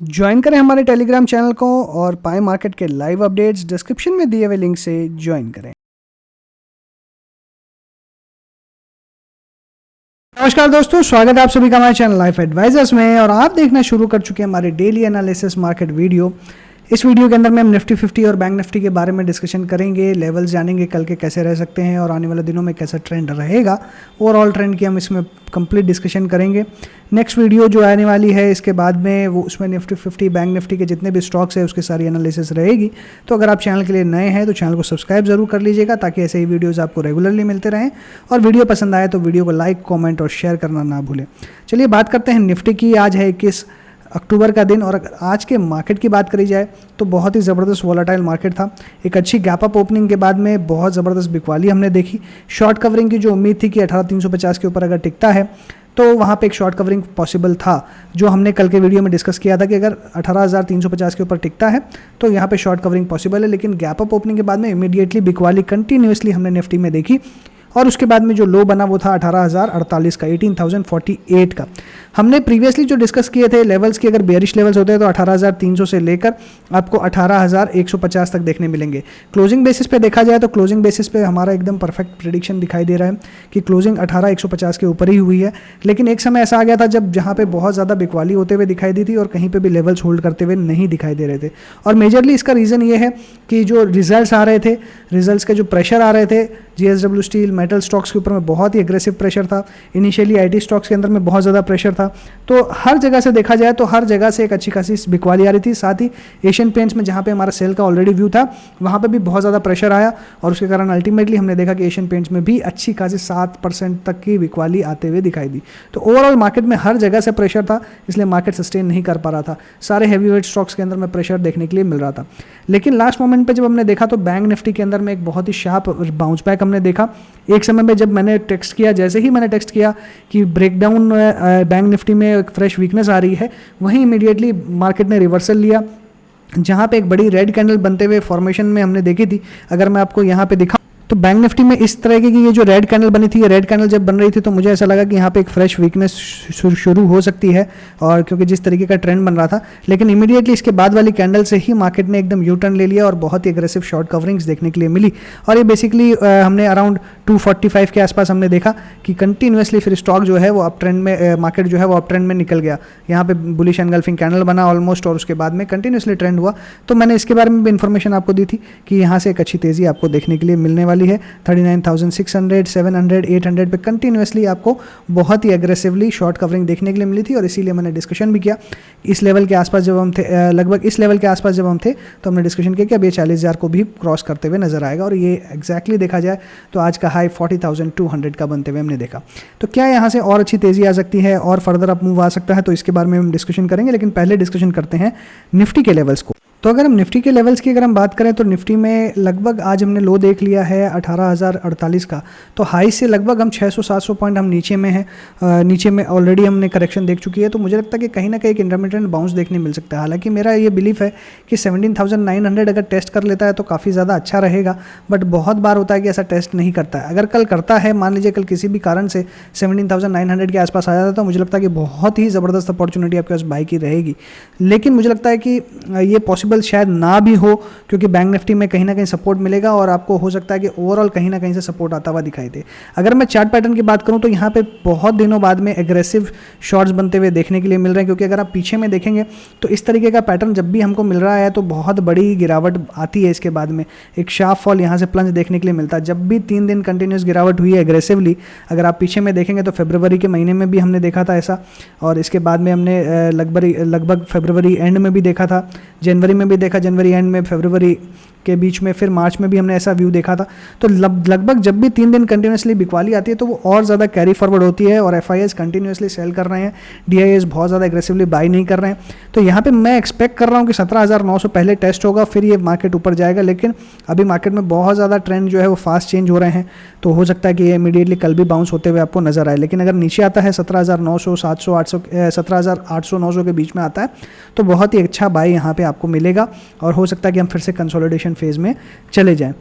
Join करें हमारे Telegram channel को और पाए मार्केट के लाइव अपडेट्स डिस्क्रिप्शन में दिए हुए लिंक से ज्वाइन करें। नमस्कार दोस्तों, स्वागत है आप सभी का हमारे चैनल लाइफ एडवाइजर्स में। और आप देखना शुरू कर चुके हैं हमारे डेली एनालिसिस मार्केट वीडियो। इस वीडियो के अंदर में हम निफ्टी 50 और बैंक निफ्टी के बारे में डिस्कशन करेंगे, लेवल्स जानेंगे कल के कैसे रह सकते हैं और आने वाले दिनों में कैसा ट्रेंड रहेगा। ओवरऑल ट्रेंड की हम इसमें कंप्लीट डिस्कशन करेंगे। नेक्स्ट वीडियो जो आने वाली है इसके बाद में वो उसमें निफ्टी 50 बैंक निफ्टी के जितने भी स्टॉक्स है उसकी सारी एनालिसिस रहेगी। तो अगर आप चैनल के लिए नए हैं तो चैनल को सब्सक्राइब जरूर कर लीजिएगा ताकि ऐसे ही वीडियोज़ आपको रेगुलरली मिलते रहें। और वीडियो पसंद आए तो वीडियो को लाइक, कॉमेंट और शेयर करना ना भूलें। चलिए बात करते हैं निफ्टी की। आज है 21 अक्टूबर का दिन और अगर आज के मार्केट की बात करी जाए तो बहुत ही ज़बरदस्त वॉलेटाइल मार्केट था। एक अच्छी गैप अप ओपनिंग के बाद में बहुत ज़बरदस्त बिकवाली हमने देखी। शॉर्ट कवरिंग की जो उम्मीद थी कि 18,350 के ऊपर अगर टिकता है तो वहाँ पे एक शॉर्ट कवरिंग पॉसिबल था, जो हमने कल के वीडियो में डिस्कस किया था कि अगर 18,350 के ऊपर टिकता है तो यहाँ पे शॉर्ट कवरिंग पॉसिबल है। लेकिन गैप अप ओपनिंग के बाद में इमीडिएटली बिकवाली कंटिन्यूसली हमने निफ्टी में देखी और उसके बाद में जो लो बना वो था 18,048 का, 18,048 का। हमने प्रीवियसली जो डिस्कस किए थे लेवल्स की, अगर बेयरिश लेवल्स होते हैं तो 18,300 से लेकर आपको 18,150 तक देखने मिलेंगे। क्लोजिंग बेसिस पे देखा जाए तो क्लोजिंग बेसिस पे हमारा एकदम परफेक्ट प्रेडिक्शन दिखाई दे रहा है कि क्लोजिंग 18,150 के ऊपर ही हुई है। लेकिन एक समय ऐसा आ गया था जब जहाँ पे बहुत ज़्यादा बिकवाली होते हुए दिखाई दी थी और कहीं पर भी लेवल्स होल्ड करते हुए नहीं दिखाई दे रहे थे। और मेजरली इसका रीज़न ये है कि जो रिजल्ट्स आ रहे थे, रिजल्ट्स के जो प्रेशर आ रहे थे, JSW स्टील, मेटल स्टॉक्स के ऊपर में बहुत ही एग्रेसिव प्रेशर था। इनिशियली IT स्टॉक्स के अंदर में बहुत ज़्यादा प्रेशर था। तो हर जगह से देखा जाए तो हर जगह से एक अच्छी खासी बिकवाली आ रही थी। साथ ही एशियन पेंट्स में जहाँ पे हमारा सेल का ऑलरेडी व्यू था वहाँ पे भी बहुत ज़्यादा प्रेशर आया और उसके कारण अल्टीमेटली हमने देखा कि एशियन पेंट्स में भी अच्छी खासी 7% तक की बिकवाली आते हुए दिखाई दी। तो ओवरऑल मार्केट में हर जगह से प्रेशर था, इसलिए मार्केट सस्टेन नहीं कर पा रहा था। सारे हैवी वेट स्टॉक्स के अंदर में प्रेशर देखने के लिए मिल रहा था। लेकिन लास्ट मोमेंट पर जब हमने देखा तो बैंक निफ्टी के अंदर में एक बहुत ही शार्प बाउंस बैक हमने देखा। एक समय में जब मैंने टेक्स्ट किया, जैसे ही मैंने टेक्स्ट किया कि ब्रेकडाउन बैंक निफ्टी में एक फ्रेश वीकनेस आ रही है, वहीं इमीडिएटली मार्केट ने रिवर्सल लिया, जहां पे एक बड़ी रेड कैंडल बनते हुए फॉर्मेशन में हमने देखी थी। अगर मैं आपको यहां पे दिखा तो बैंक निफ्टी में इस तरह की ये जो रेड कैंडल बनी थी, ये रेड कैंडल जब बन रही थी तो मुझे ऐसा लगा कि यहाँ पे एक फ्रेश वीकनेस शुरू हो सकती है, और क्योंकि जिस तरीके का ट्रेंड बन रहा था। लेकिन इमीडिएटली इसके बाद वाली कैंडल से ही मार्केट ने एकदम यू टर्न ले लिया और बहुत ही एग्रेसिव शॉर्ट कवरिंग्स देखने के लिए मिली। और ये बेसिकली हमने अराउंड 245 के आसपास हमने देखा कि कंटिन्यूसली फिर स्टॉक जो है वो अप ट्रेंड में, मार्केट जो है वो अप ट्रेंड में निकल गया। यहाँ पे बुलिश एनगल्फिंग कैंडल बना ऑलमोस्ट और उसके बाद में कंटिन्यूसली ट्रेंड हुआ। तो मैंने इसके बारे में भी इन्फॉर्मेशन आपको दी थी कि यहाँ से एक अच्छी तेज़ी आपको देखने के लिए मिलने वाली है। 39,600, 700, 800 पे कंटिन्यूसली आपको बहुत ही एग्रेसिवली शॉर्ट कवरिंग देखने के लिए मिली थी। और इसीलिए मैंने डिस्कशन भी किया इस लेवल के आसपास जब हम थे, लगभग इस लेवल के आसपास जब हम थे तो हमने डिस्कशन किया कि अब ये 40,000 को भी क्रॉस करते हुए नजर आएगा। और ये एग्जैक्टली देखा जाए तो आज का हाई 40,200 का बनते हुए हमने देखा। तो क्या यहाँ से और अच्छी तेज़ी आ सकती है और फर्दर अप मूव आ सकता है, तो इसके बारे में हम डिस्कशन करेंगे। लेकिन पहले डिस्कशन करते हैं निफ्टी के लेवल्स को। तो अगर हम निफ्टी के लेवल्स की अगर हम बात करें तो निफ्टी में लगभग आज हमने लो देख लिया है 18,048 का। तो हाई से लगभग हम 600-700 पॉइंट हम नीचे में हैं। नीचे में ऑलरेडी हमने करेक्शन देख चुकी है। तो मुझे लगता है कि कहीं ना कहीं एक इंटरमीडिएट बाउंस देखने मिल सकता है। हालांकि मेरा ये बिलीफ है कि 17,900 अगर टेस्ट कर लेता है तो काफ़ी ज़्यादा अच्छा रहेगा। बट बहुत बार होता है कि ऐसा टेस्ट नहीं करता है। अगर कल करता है, मान लीजिए कल किसी भी कारण से 17,900 के आसपास आ जाता है, तो मुझे लगता है कि बहुत ही ज़बरदस्त अपॉर्चुनिटी आपके पास बाई की रहेगी। लेकिन मुझे लगता है कि ये पॉसिबल शायद ना भी हो, क्योंकि बैंक निफ्टी में कहीं ना कहीं सपोर्ट मिलेगा और आपको हो सकता है कि ओवरऑल कहीं ना कहीं से सपोर्ट आता हुआ दिखाई दे। अगर मैं चार्ट पैटर्न की बात करूं तो यहाँ पे बहुत दिनों बाद में एग्रेसिव शॉर्ट्स बनते हुए देखने के लिए मिल रहे हैं। क्योंकि अगर आप पीछे में देखेंगे तो इस तरीके का पैटर्न जब भी हमको मिल रहा है तो बहुत बड़ी गिरावट आती है। इसके बाद में एक शार्प फॉल यहाँ से प्लंज देखने के लिए मिलता है। जब भी 3 दिन कंटिन्यूस गिरावट हुई है एग्रेसिवली, अगर आप पीछे में देखेंगे तो फरवरी के महीने में भी हमने देखा था ऐसा, और इसके बाद में हमने लगभग फरवरी एंड में भी देखा था, जनवरी में भी देखा, जनवरी एंड में, फरवरी के बीच में, फिर मार्च में भी हमने ऐसा व्यू देखा था। तो लगभग जब भी 3 दिन कंटिन्यूसली बिकवाली आती है तो वो और ज़्यादा कैरी फॉरवर्ड होती है और FIIs कंटिन्यूसली सेल कर रहे हैं, DIIs बहुत ज़्यादा एग्रेसिवली बाई नहीं कर रहे हैं। तो यहाँ पे मैं एक्सपेक्ट कर रहा हूँ कि 17,900 पहले टेस्ट होगा, फिर ये मार्केट ऊपर जाएगा। लेकिन अभी मार्केट में बहुत ज़्यादा ट्रेंड जो है वो फास्ट चेंज हो रहे हैं, तो हो सकता है कि ये इमीडिएटली कल भी बाउंस होते हुए आपको नजर आए। लेकिन अगर नीचे आता है 17,900, 700, 800, 17,800, 900 के बीच में आता है तो बहुत ही अच्छा बाई यहाँ पे आपको मिलेगा और हो सकता है कि हम फिर से कंसोलिडेशन फेज में चले जाएं।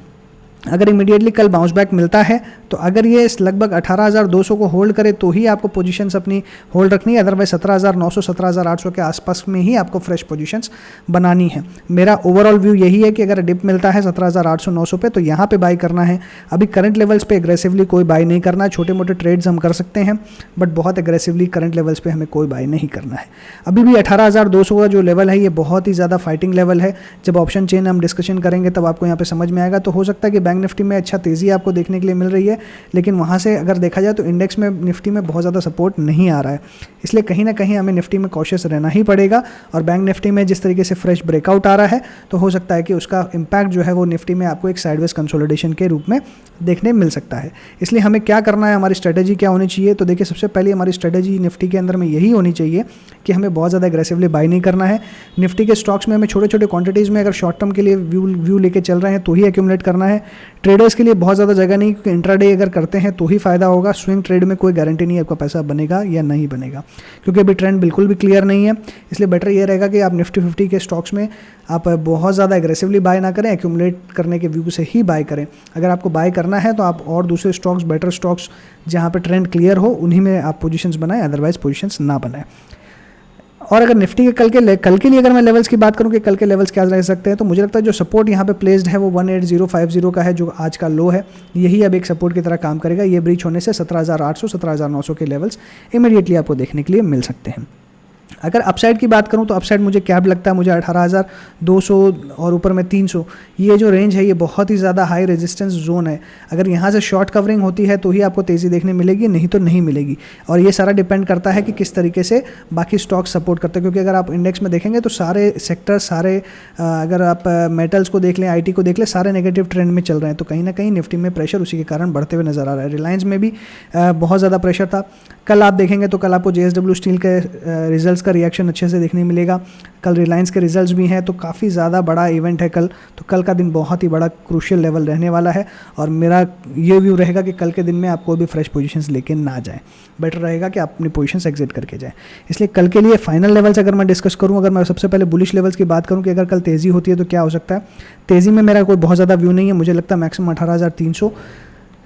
अगर इमीडिएटली कल बाउंस बैक मिलता है तो अगर ये लगभग 18,200 को होल्ड करे तो ही आपको पोजीशंस अपनी होल्ड रखनी है, अदरवाइज 17,900 17,800 के आसपास में ही आपको फ्रेश पोजीशंस बनानी है। मेरा ओवरऑल व्यू यही है कि अगर डिप मिलता है 17,800 900 पे तो यहाँ पे बाई करना है। अभी करंट लेवल्स पे एग्रेसिवली कोई बाई नहीं करना है, छोटे मोटे ट्रेड्स हम कर सकते हैं बट बहुत एग्रेसिवली करंट लेवल्स पे हमें कोई बाई नहीं करना है। अभी भी 18,200 का जो लेवल है ये बहुत ही ज़्यादा फाइटिंग लेवल है। जब ऑप्शन चेन हम डिस्कशन करेंगे तब आपको यहाँ पे समझ में आएगा। तो हो सकता है कि बैंक निफ्टी में अच्छा तेज़ी आपको देखने के लिए मिल रही है, लेकिन वहाँ से अगर देखा जाए तो इंडेक्स में निफ्टी में बहुत ज़्यादा सपोर्ट नहीं आ रहा है, इसलिए कहीं ना कहीं हमें निफ्टी में कॉशियस रहना ही पड़ेगा। और बैंक निफ्टी में जिस तरीके से फ्रेश ब्रेकआउट आ रहा है तो हो सकता है कि उसका इम्पैक्ट जो है वो निफ्टी में आपको एक साइडवेज कंसोलिडेशन के रूप में देखने मिल सकता है। इसलिए हमें क्या करना है, हमारी स्ट्रेटेजी क्या होनी चाहिए, तो देखिए सबसे पहले हमारी स्ट्रेटेजी निफ्टी के अंदर में यही होनी चाहिए कि हमें बहुत ज़्यादा एग्रेसिवली बाई नहीं करना है। निफ्टी के स्टॉक्स में हमें छोटे छोटे क्वांटिटीज़ में अगर शॉर्ट टर्म के लिए व्यू लेके चल रहे हैं तो ही एक्यूमुलेट करना है। ट्रेडर्स के लिए बहुत ज़्यादा जगह नहीं, क्योंकि इंट्राडे अगर करते हैं तो ही फ़ायदा होगा। स्विंग ट्रेड में कोई गारंटी नहीं है आपका पैसा बनेगा या नहीं बनेगा, क्योंकि अभी ट्रेंड बिल्कुल भी क्लियर नहीं है। इसलिए बेटर ये रहेगा कि आप निफ्टी 50 के स्टॉक्स में आप बहुत ज़्यादा एग्रेसिवली बाय ना करें, एक्यूमुलेट करने के व्यू से ही बाय करें। अगर आपको बाय करना है तो आप और दूसरे स्टॉक्स, बेटर स्टॉक्स जहाँ पे ट्रेंड क्लियर हो उन्हीं में आप पोजीशंस बनाएं, अदरवाइज पोजीशंस ना बनाएं। और अगर निफ्टी के कल के लिए अगर मैं लेवल्स की बात करूं कि कल के लेवल्स क्या रह सकते हैं, तो मुझे लगता है जो सपोर्ट यहाँ पे प्लेस्ड है वो 18050 का है, जो आज का लो है। यही अब एक सपोर्ट की तरह काम करेगा। ये ब्रीच होने से 17,800 17,900 के लेवल्स इमीडिएटली आपको देखने के लिए मिल सकते हैं। अगर अपसाइड की बात करूं तो अपसाइड मुझे क्या लगता है, मुझे 18,200 और ऊपर में 300 ये जो रेंज है ये बहुत ही ज़्यादा हाई रेजिस्टेंस जोन है। अगर यहाँ से शॉर्ट कवरिंग होती है तो ही आपको तेज़ी देखने मिलेगी, नहीं तो नहीं मिलेगी। और ये सारा डिपेंड करता है कि किस तरीके से बाकी स्टॉक सपोर्ट करते हैं, क्योंकि अगर आप इंडेक्स में देखेंगे तो सारे सेक्टर, सारे अगर आप मेटल्स को देख लें, IT को देख लें, सारे नेगेटिव ट्रेंड में चल रहे हैं। तो कहीं ना कहीं निफ्टी में प्रेशर उसी के कारण बढ़ते हुए नजर आ रहा है। रिलायंस में भी बहुत ज़्यादा प्रेशर था। कल आप देखेंगे तो कल आपको JSW स्टील के रिजल्ट्स का रिएक्शन अच्छे से देखने मिलेगा। कल रिलायंस के रिजल्ट्स भी हैं, तो काफ़ी ज़्यादा बड़ा इवेंट है कल। तो कल का दिन बहुत ही बड़ा क्रूशियल लेवल रहने वाला है और मेरा ये व्यू रहेगा कि कल के दिन में आप कोई भी फ्रेश पोजीशंस लेके ना जाएं। बेटर रहेगा कि आप अपनी पोजीशंस एग्जिट करके जाएं। इसलिए कल के लिए फाइनल लेवल्स अगर मैं डिस्कस करूं, अगर मैं सबसे पहले बुलिश लेवल्स की बात करूं कि अगर कल तेज़ी होती है तो क्या हो सकता है। तेज़ी में मेरा कोई बहुत ज़्यादा व्यू नहीं है। मुझे लगता है मैक्सिमम 18,300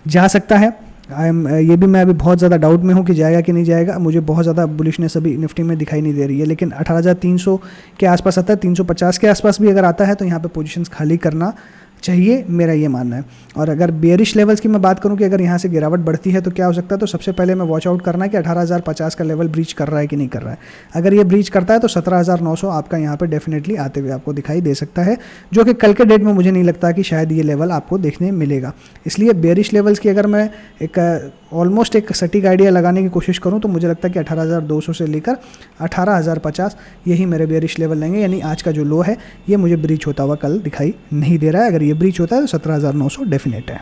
जा सकता है। ये भी मैं अभी बहुत ज़्यादा डाउट में हूँ कि जाएगा कि नहीं जाएगा। मुझे बहुत ज़्यादा बुलिशनेस अभी निफ्टी में दिखाई नहीं दे रही है, लेकिन 18,300 के आसपास आता है, 350 के आसपास भी अगर आता है तो यहाँ पे पोजीशंस खाली करना चाहिए, मेरा ये मानना है। और अगर बेयरिश लेवल्स की मैं बात करूं कि अगर यहाँ से गिरावट बढ़ती है तो क्या हो सकता है, तो सबसे पहले मैं वॉच आउट करना है कि 18,050 का लेवल ब्रीच कर रहा है कि नहीं कर रहा है। अगर ये ब्रीच करता है तो 17,900 आपका यहाँ पे डेफिनेटली आते हुए आपको दिखाई दे सकता है, जो कि कल के डेट में मुझे नहीं लगता कि शायद ये लेवल आपको देखने मिलेगा। इसलिए बेयरिश लेवल्स की अगर मैं एक ऑलमोस्ट एक सटीक आइडिया लगाने की कोशिश करूं तो मुझे लगता है कि 18,200 से लेकर 18,050 यही मेरे बेयरिश लेवल लेंगे। यानी आज का जो लो है ये मुझे ब्रीच होता हुआ कल दिखाई नहीं दे रहा है। अगर ये ब्रीच होता है तो 17,900 डेफिनेट है।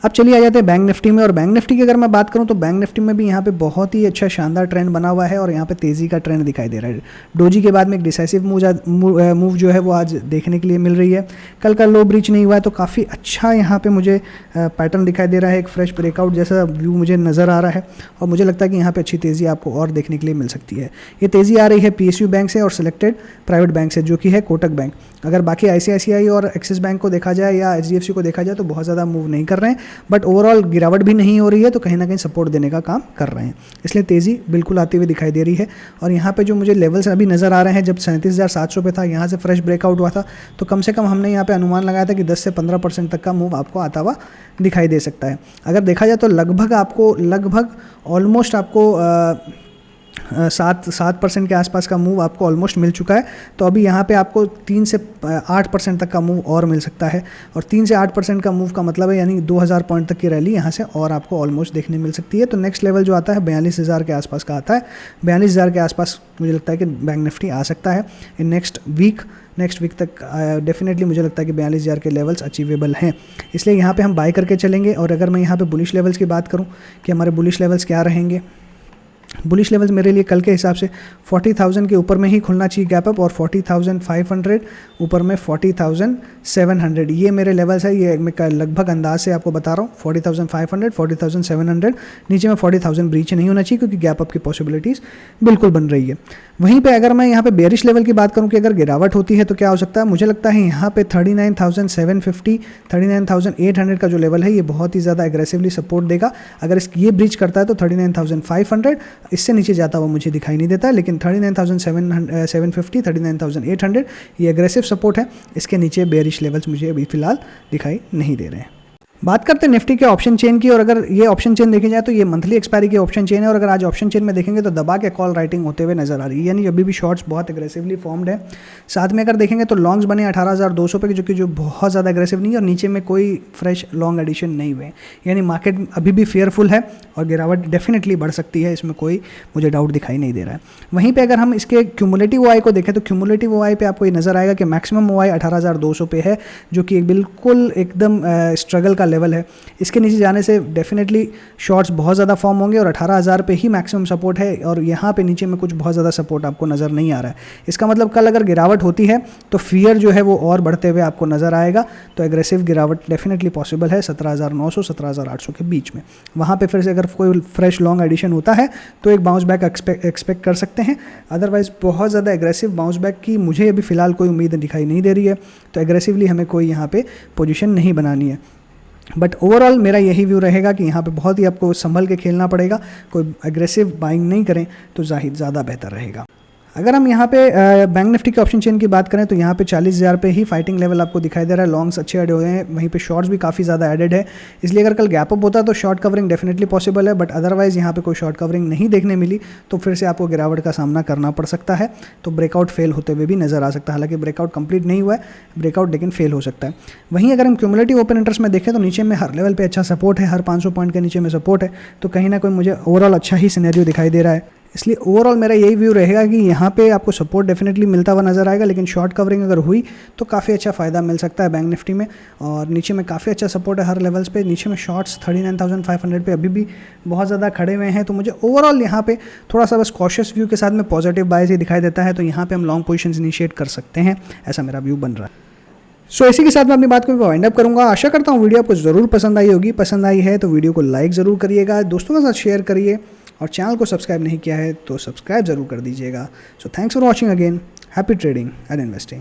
अब चलिए आ जाते हैं बैंक निफ्टी में। और बैंक निफ्टी की अगर मैं बात करूं तो बैंक निफ्टी में भी यहाँ पे बहुत ही अच्छा शानदार ट्रेंड बना हुआ है और यहाँ पे तेज़ी का ट्रेंड दिखाई दे रहा है। डोजी के बाद में एक डिसाइसिव मूव जो है वो आज देखने के लिए मिल रही है। कल का लो ब्रीच नहीं हुआ है तो काफ़ी अच्छा यहाँ पे मुझे पैटर्न दिखाई दे रहा है। एक फ्रेश ब्रेकआउट जैसा व्यू मुझे नज़र आ रहा है और मुझे लगता है कि यहाँ पर अच्छी तेज़ी आपको और देखने के लिए मिल सकती है। ये तेज़ी आ रही है PSU बैंक से और सिलेक्टेड प्राइवेट बैंक से, जो कि है कोटक बैंक। अगर बाकी ICICI और एक्सिस बैंक को देखा जाए या HDFC को देखा जाए तो बहुत ज़्यादा मूव नहीं कर रहे हैं, बट ओवरऑल गिरावट भी नहीं हो रही है, तो कहीं ना कहीं सपोर्ट देने का काम कर रहे हैं। इसलिए तेज़ी बिल्कुल आती हुई दिखाई दे रही है। और यहाँ पे जो मुझे लेवल्स अभी नज़र आ रहे हैं, जब 37,700 पे था, यहाँ से फ्रेश ब्रेकआउट हुआ था, तो कम से कम हमने यहाँ पे अनुमान लगाया था कि 10 से 15% तक का मूव आपको आता हुआ दिखाई दे सकता है। अगर देखा जाए तो लगभग ऑलमोस्ट आपको 7% के आसपास का मूव आपको ऑलमोस्ट मिल चुका है। तो अभी यहाँ पे आपको 3 से 8% तक का मूव और मिल सकता है। और 3 से 8% का मूव का मतलब है यानी 2,000 पॉइंट तक की रैली यहाँ से और आपको ऑलमोस्ट देखने मिल सकती है। तो नेक्स्ट लेवल जो आता है 42,000 के आसपास का आता है। 42,000 के आसपास मुझे लगता है कि बैंक निफ्टी आ सकता है इन नेक्स्ट वीक तक। डेफिनेटली मुझे लगता है कि 42,000 के लेवल्स अचीवेबल हैं। इसलिए यहाँ पे हम बाय करके चलेंगे। और अगर मैं यहाँ पे बुलिश लेवल्स की बात करूँ कि हमारे बुलिश लेवल्स क्या रहेंगे, बुलिश लेवल्स मेरे लिए कल के हिसाब से 40,000 के ऊपर में ही खुलना चाहिए गैप अप, और 40,500 ऊपर में 40,700 ये मेरे लेवल्स है। ये मैं लगभग अंदाज से आपको बता रहा हूँ। 40,500 40,700 नीचे में 40,000 ब्रीच नहीं होना चाहिए, क्योंकि गैप अप की पॉसिबिलिटीज़ बिल्कुल बन रही है। वहीं पे अगर मैं यहाँ पे बेरिश लेवल की बात करूँ कि अगर गिरावट होती है तो क्या हो सकता है, मुझे लगता है यहाँ पे 39,750 39,800 का जो लेवल है ये बहुत ही ज़्यादा एग्रेसिवली सपोर्ट देगा। अगर ये ब्रीच करता है तो 39,500, इससे नीचे जाता हुआ मुझे दिखाई नहीं देता, लेकिन 39,750 39,800 ये एग्रेसिव सपोर्ट है। इसके नीचे बेरिश लेवल्स मुझे अभी फिलहाल दिखाई नहीं दे रहे हैं। बात करते हैं निफ्टी के ऑप्शन चेन की, और अगर ये ऑप्शन चेन देखी जाए तो ये मंथली एक्सपायरी की ऑप्शन चेन है, और अगर आज ऑप्शन चेन में देखेंगे तो दबा के कॉल राइटिंग होते हुए नजर आ रही है, यानी अभी भी शॉर्ट्स बहुत एग्रेसिवली फॉर्म्ड है। साथ में अगर देखेंगे तो लॉन्ग्स बने 18,200 पे, जो बहुत ज़्यादा एग्रेसिव नहीं है, और नीचे में कोई फ्रेश लॉन्ग एडिशन नहीं हुए, यानी मार्केट अभी भी फेयरफुल है और गिरावट डेफिनेटली बढ़ सकती है, इसमें कोई मुझे डाउट दिखाई नहीं दे रहा है। वहीं पर अगर हम इसके क्यूमुलेटिव ओआई को देखें तो क्यूमुलेटिव ओआई पे आपको ये नजर आएगा कि मैक्सिमम ओआई 18,200 पे है, जो कि बिल्कुल एकदम स्ट्रगल का लेवल है। इसके नीचे जाने से डेफिनेटली शॉर्ट्स बहुत ज़्यादा फॉर्म होंगे, और 18,000 पे ही मैक्सिमम सपोर्ट है, और यहाँ पे नीचे में कुछ बहुत ज़्यादा सपोर्ट आपको नज़र नहीं आ रहा है। इसका मतलब कल अगर गिरावट होती है तो फियर जो है वो और बढ़ते हुए आपको नज़र आएगा, तो एग्रेसिव गिरावट डेफिनेटली पॉसिबल है 17,900 17,800 के बीच में। वहाँ पे फिर से अगर कोई फ्रेश लॉन्ग एडिशन होता है तो एक बाउंस बैक एक्सपेक्ट कर सकते हैं, अदरवाइज बहुत ज़्यादा एग्रेसिव बाउंस बैक की मुझे अभी फ़िलहाल कोई उम्मीद दिखाई नहीं दे रही है, तो एग्रेसिवली हमें कोई यहाँ पे पोजीशन नहीं बनानी है। बट ओवरऑल मेरा यही व्यू रहेगा कि यहाँ पे बहुत ही आपको संभल के खेलना पड़ेगा, कोई एग्रेसिव बाइंग नहीं करें तो ज़्यादा बेहतर रहेगा। अगर हम यहाँ पे बैंक निफ्टी के ऑप्शन चेन की बात करें तो यहाँ पे 40,000 पे ही फाइटिंग लेवल आपको दिखाई दे रहा है। लॉन्ग्स अच्छे ऐड हो गए हैं, वहीं पे शॉर्ट्स भी काफ़ी ज़्यादा एडेड है, इसलिए अगर कल गैप अप होता तो शॉर्ट कवरिंग डेफिनेटली पॉसिबल है, बट अदरवाइज़ यहाँ पे कोई शॉर्ट कवरिंग नहीं देखने मिली तो फिर से आपको गिरावट का सामना करना पड़ सकता है, तो ब्रेकआउट फेल होते हुए भी नजर आ सकता है। हालांकि ब्रेकआउट कंप्लीट नहीं हुआ है, ब्रेकआउट लेकिन फेल हो सकता है। वहीं अगर हम क्यूमुलेटिव ओपन इंटरेस्ट में देखें तो नीचे में हर लेवल पर अच्छा सपोर्ट है, हर 500 पॉइंट के नीचे में सपोर्ट है, तो कहीं ना कोई मुझे ओवरऑल अच्छा ही सिनेरियो दिखाई दे रहा है। इसलिए ओवरऑल मेरा यही व्यू रहेगा कि यहाँ पे आपको सपोर्ट डेफिनेटली मिलता हुआ नजर आएगा, लेकिन शॉर्ट कवरिंग अगर हुई तो काफ़ी अच्छा फ़ायदा मिल सकता है बैंक निफ्टी में। और नीचे में काफ़ी अच्छा सपोर्ट है हर लेवल्स पे, नीचे में शॉर्ट्स 39,500 पे अभी भी बहुत ज़्यादा खड़े हुए हैं, तो मुझे ओवरऑल यहाँ पे थोड़ा सा बस कॉशियस व्यू के साथ में पॉजिटिव बायस ही दिखाई देता है, तो यहाँ पर हम लॉन्ग पोजिशन इनिशिएट कर सकते हैं, ऐसा मेरा व्यू बन रहा है। सो इसी के साथ मैं अपनी बात को वाइंड अप करूंगा। आशा करता हूँ वीडियो आपको ज़रूर पसंद आई होगी, पसंद आई है तो वीडियो को लाइक ज़रूर करिएगा, दोस्तों के साथ शेयर करिए, और चैनल को सब्सक्राइब नहीं किया है तो सब्सक्राइब ज़रूर कर दीजिएगा। So thanks for watching again, happy trading and investing.